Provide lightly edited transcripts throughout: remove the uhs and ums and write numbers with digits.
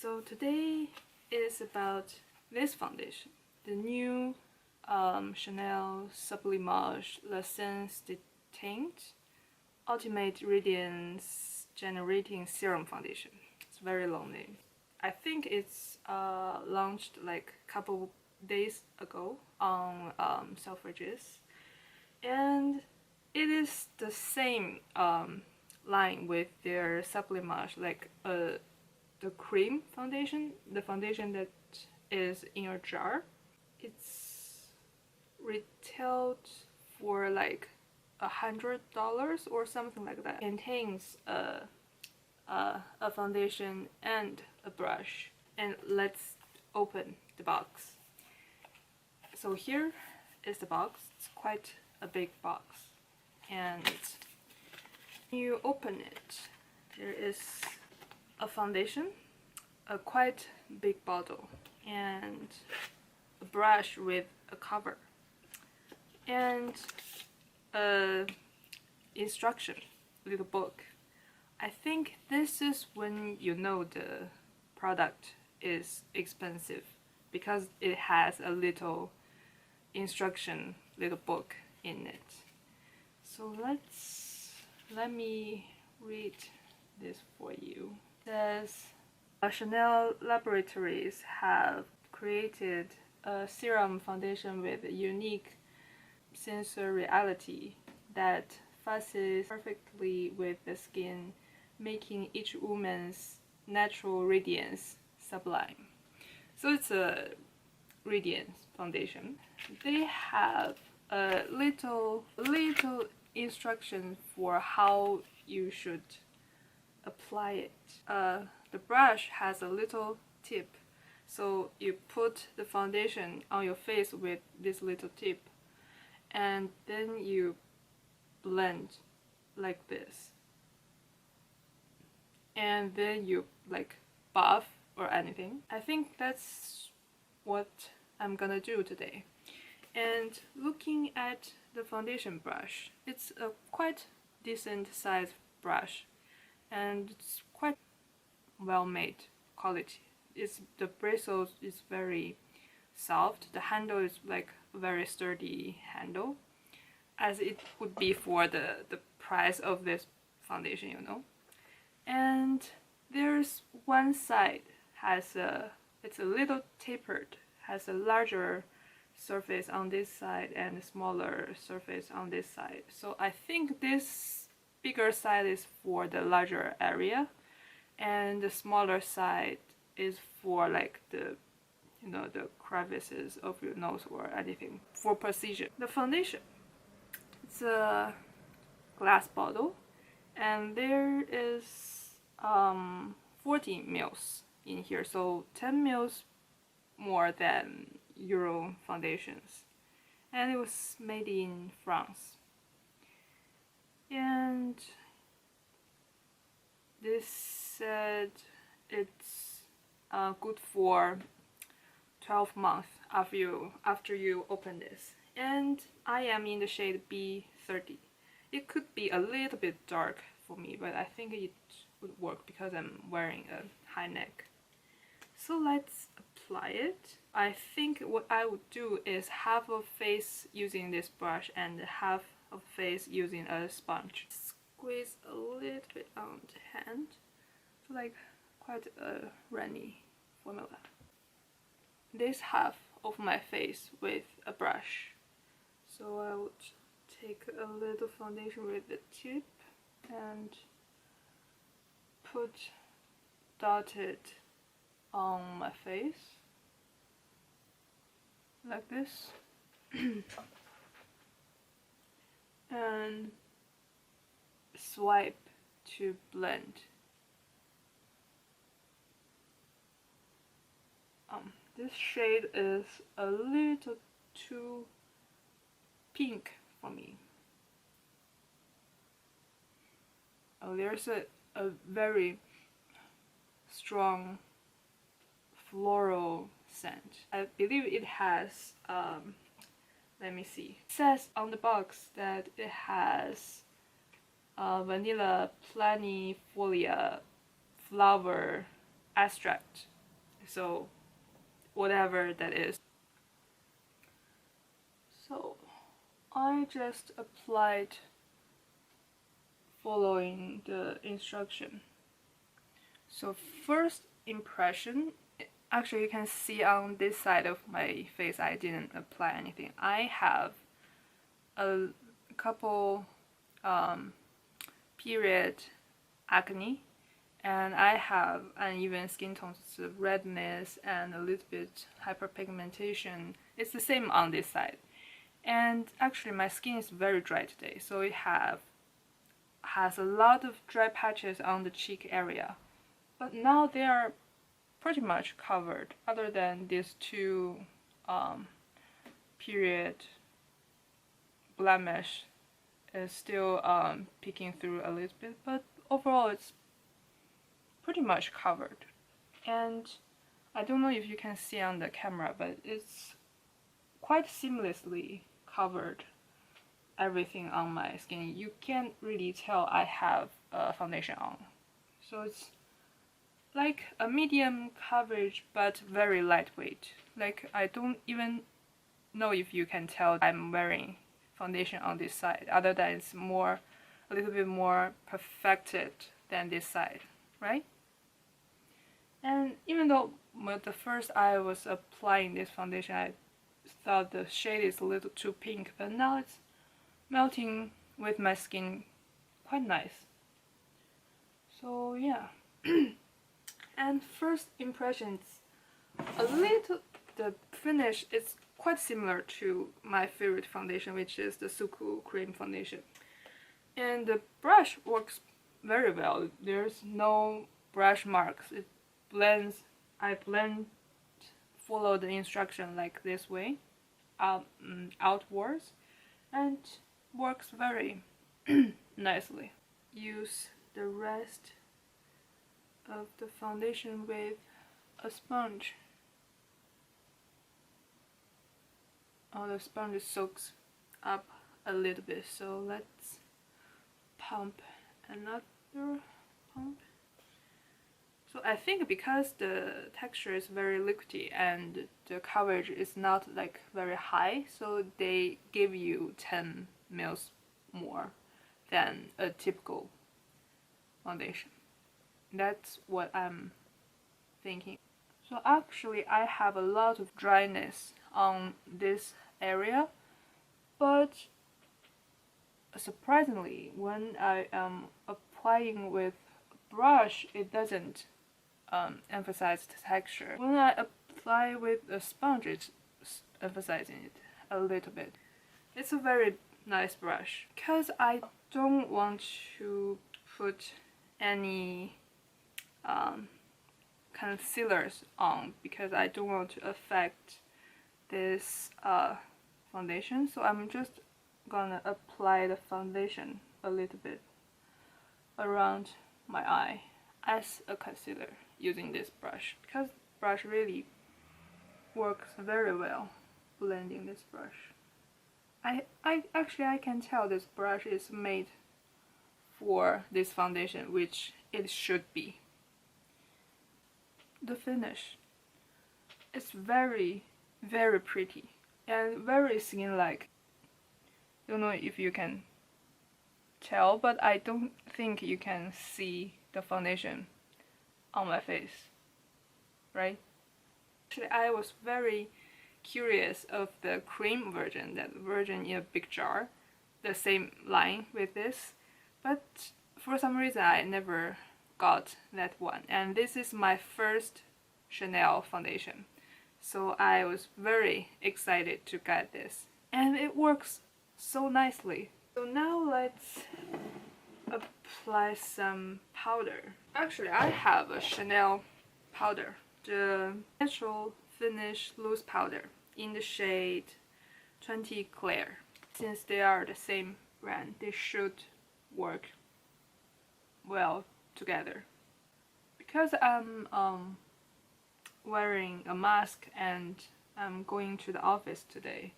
So today is about this foundation, the new Chanel Sublimage L'Essence de Teint Ultimate Radiance Generating Serum Foundation. It's a very long name. I think it's launched like a couple days ago on Selfridges, and it is the same line with their Sublimage, like the cream foundation, the foundation that is in a jar. It's retailed for like $100 or something like that. It contains a foundation and a brush. And let's open the box. So here is the box. It's quite a big box, and when you open it, there is a foundation, a quite big bottle, and a brush with a cover, and a instruction little book. I think this is when you know the product is expensive, because it has a little instruction little book in it. So let me read this for you. It says Chanel Laboratories have created a serum foundation with a unique sensoriality that fuses perfectly with the skin, making each woman's natural radiance sublime. So it's a radiance foundation. They have a little instruction for how you should apply it. The brush has a little tip, so you put the foundation on your face with this little tip, and then you blend like this, and then you like buff or anything. I think that's what I'm gonna do today. And looking at the foundation brush, it's a quite decent sized brush, and it's quite well made quality. The bristles is very soft. The handle is like a very sturdy handle, as it would be for the price of this foundation, you know. And there's one side it's a little tapered, has a larger surface on this side and a smaller surface on this side. So I think this bigger side is for the larger area, and the smaller side is for like the crevices of your nose or anything, for precision. The foundation, it's a glass bottle, and there is 40 mils in here, so 10 mils more than Euro foundations, and it was made in France. And this said it's good for 12 months after you open this. And I am in the shade B30. It could be a little bit dark for me, but I think it would work because I'm wearing a high neck. So let's apply it. I think what I would do is half of face using this brush and half of face using a sponge. Squeeze a little bit on the hand, so like quite a runny formula. This half of my face with a brush. So I would take a little foundation with the tip and dot it on my face like this. And swipe to blend. This shade is a little too pink for me. Oh, there's a very strong floral scent. I believe it has let me see. It says on the box that it has vanilla planifolia flower abstract, so whatever that is. So I just applied following the instruction. So first impression, actually you can see on this side of my face I didn't apply anything. I have a couple period acne, and I have uneven skin tones, redness, and a little bit hyperpigmentation. It's the same on this side. And actually my skin is very dry today, so it has a lot of dry patches on the cheek area. But now they are pretty much covered, other than these two period blemish is still peeking through a little bit, but overall it's pretty much covered. And I don't know if you can see on the camera, but it's quite seamlessly covered everything on my skin. You can't really tell I have a foundation on. So it's like a medium coverage but very lightweight. Like I don't even know if you can tell I'm wearing foundation on this side, other than it's a little bit more perfected than this side, right? And even though the first I was applying this foundation, I thought the shade is a little too pink, but now it's melting with my skin quite nice. So yeah. And first impressions, the finish is quite similar to my favorite foundation, which is the Suqqu cream foundation. And the brush works very well. There's no brush marks. It blends. I follow the instruction like this way, outwards, and works very nicely. Use the rest of the foundation with a sponge. Oh, the sponge soaks up a little bit, so let's pump another pump. So I think because the texture is very liquidy and the coverage is not like very high, so they give you 10 mils more than a typical foundation. That's what I'm thinking. So actually I have a lot of dryness on this area, but surprisingly when I am applying with a brush, it doesn't emphasize the texture. When I apply with a sponge, it's emphasizing it a little bit. It's a very nice brush. Because I don't want to put any concealers on, because I don't want to affect this foundation, so I'm just gonna apply the foundation a little bit around my eye as a concealer using this brush, because brush really works very well blending this brush. I can tell this brush is made for this foundation, which it should be. The finish is very, very pretty and very skin-like. Don't know if you can tell, but I don't think you can see the foundation on my face, right? Actually, I was very curious of the cream version, that version in a big jar, the same line with this, but for some reason I never got that one, and this is my first Chanel foundation, so I was very excited to get this, and it works so nicely. So now let's apply some powder. Actually, I have a Chanel powder, the Natural Finish Loose Powder in the shade 20 Clair. Since they are the same brand, they should work well together. Because I'm wearing a mask and I'm going to the office today,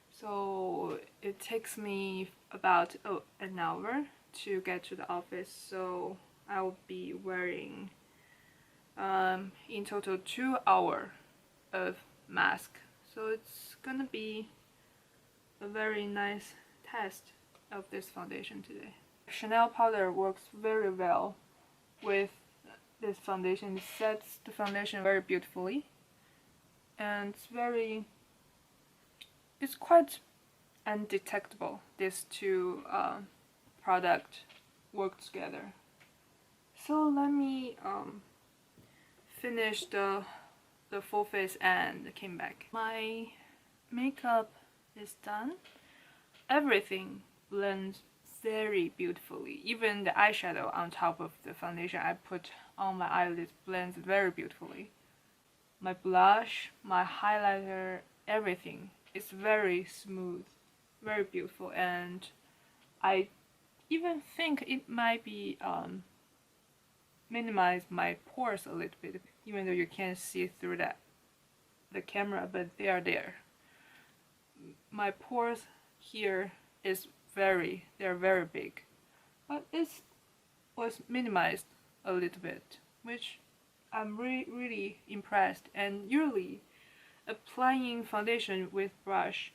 so it takes me about an hour to get to the office, so I'll be wearing in total 2 hours of mask. So it's gonna be a very nice test of this foundation today. Chanel powder works very well with this foundation. It sets the foundation very beautifully, and it's quite undetectable. These two products work together. So let me finish the full face and came back. My makeup is done. Everything blends very beautifully. Even the eyeshadow on top of the foundation I put on my eyelids blends very beautifully. My blush, my highlighter, everything is very smooth, very beautiful, and I even think it might be minimize my pores a little bit, even though you can't see through the camera, but they are there. My pores here they're very big, but it was minimized a little bit, which I'm really impressed. And usually applying foundation with brush,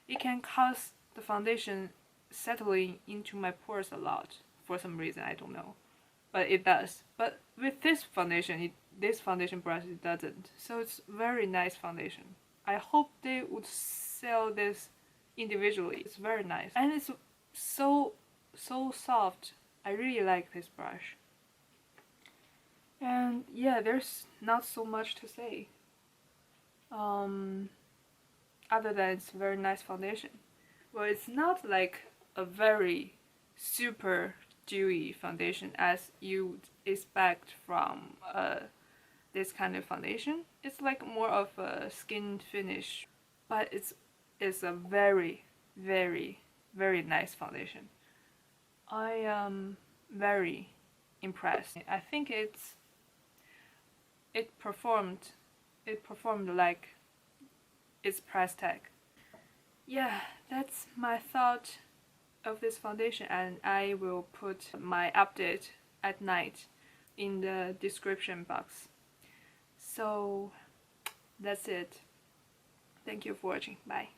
it can cause the foundation settling into my pores a lot for some reason, I don't know, but it does. But with this foundation, this foundation brush, it doesn't. So it's very nice foundation. I hope they would sell this individually. It's very nice, and it's so soft. I really like this brush. And yeah, there's not so much to say other than it's very nice foundation. Well, it's not like a very super dewy foundation as you would expect from this kind of foundation. It's like more of a skin finish, but it's a very nice foundation. I am very impressed. I think it performed like its price tag. Yeah, that's my thought of this foundation, and I will put my update at night in the description box. So that's it. Thank you for watching. Bye.